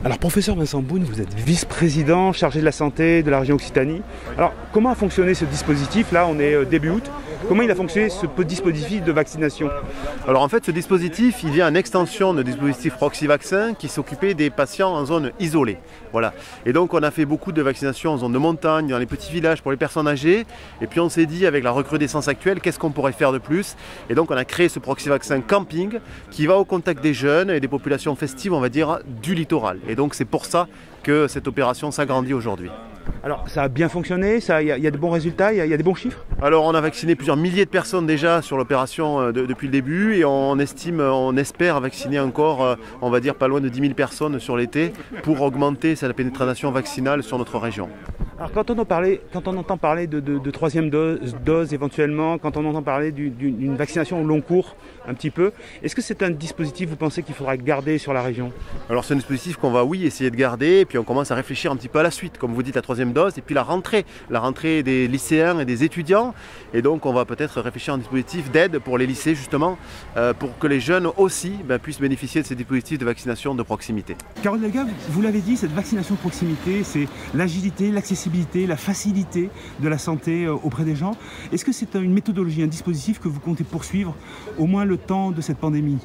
Alors professeur Vincent Boune, vous êtes vice-président chargé de la santé de la région Occitanie. Alors comment a fonctionné ce dispositif? Là on est début août. Comment il a fonctionné ce dispositif de vaccination? Alors en fait ce dispositif il vient en extension du dispositif Proxi-Vaccin qui s'occupait des patients en zone isolée. Voilà. Et donc on a fait beaucoup de vaccinations en zone de montagne, dans les petits villages pour les personnes âgées. Et puis on s'est dit avec la recrudescence actuelle, qu'est-ce qu'on pourrait faire de plus? Et donc on a créé ce Proxi-Vaccin camping qui va au contact des jeunes et des populations festives, on va dire, du littoral. Et donc c'est pour ça que cette opération s'agrandit aujourd'hui. Alors ça a bien fonctionné, il y a de bons résultats, il y a des bons chiffres? Alors on a vacciné plusieurs milliers de personnes déjà sur l'opération depuis le début et on espère vacciner encore, on va dire pas loin de 10 000 personnes sur l'été pour augmenter la pénétration vaccinale sur notre région. Alors quand on entend parler de troisième dose éventuellement, quand on entend parler d'une vaccination au long cours un petit peu, est-ce que c'est un dispositif, vous pensez qu'il faudra garder sur la région? Alors c'est un dispositif qu'on va essayer de garder et puis on commence à réfléchir un petit peu à la suite, comme vous dites la troisième dose et puis la rentrée des lycéens et des étudiants et donc on va peut-être réfléchir à un dispositif d'aide pour les lycées justement pour que les jeunes aussi puissent bénéficier de ces dispositifs de vaccination de proximité. Carole Delga, vous l'avez dit, cette vaccination de proximité, c'est l'agilité, l'accessibilité, la facilité de la santé auprès des gens. Est-ce que c'est une méthodologie, un dispositif que vous comptez poursuivre au moins le temps de cette pandémie?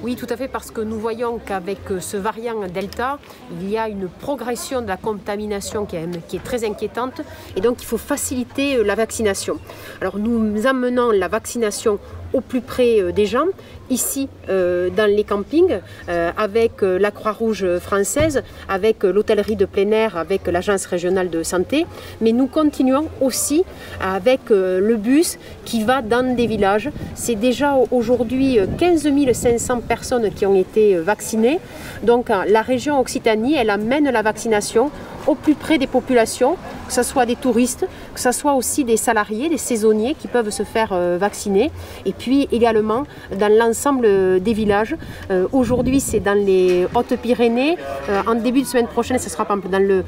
Oui, tout à fait, parce que nous voyons qu'avec ce variant Delta, il y a une progression de la contamination qui est très inquiétante et donc il faut faciliter la vaccination. Alors nous amenons la vaccination au plus près des gens, ici dans les campings, avec la Croix-Rouge française, avec l'hôtellerie de plein air, avec l'agence régionale de santé, mais nous continuons aussi avec le bus qui va dans des villages. C'est déjà aujourd'hui 15 500 personnes qui ont été vaccinées, donc la région Occitanie, elle amène la vaccination au plus près des populations, que ce soit des touristes, que ce soit aussi des salariés, des saisonniers qui peuvent se faire vacciner, et puis également dans l'ensemble des villages. Aujourd'hui c'est dans les Hautes-Pyrénées, en début de semaine prochaine ce sera par exemple dans le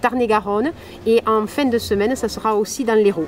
Tarn-et-Garonne, et en fin de semaine ça sera aussi dans l'Hérault.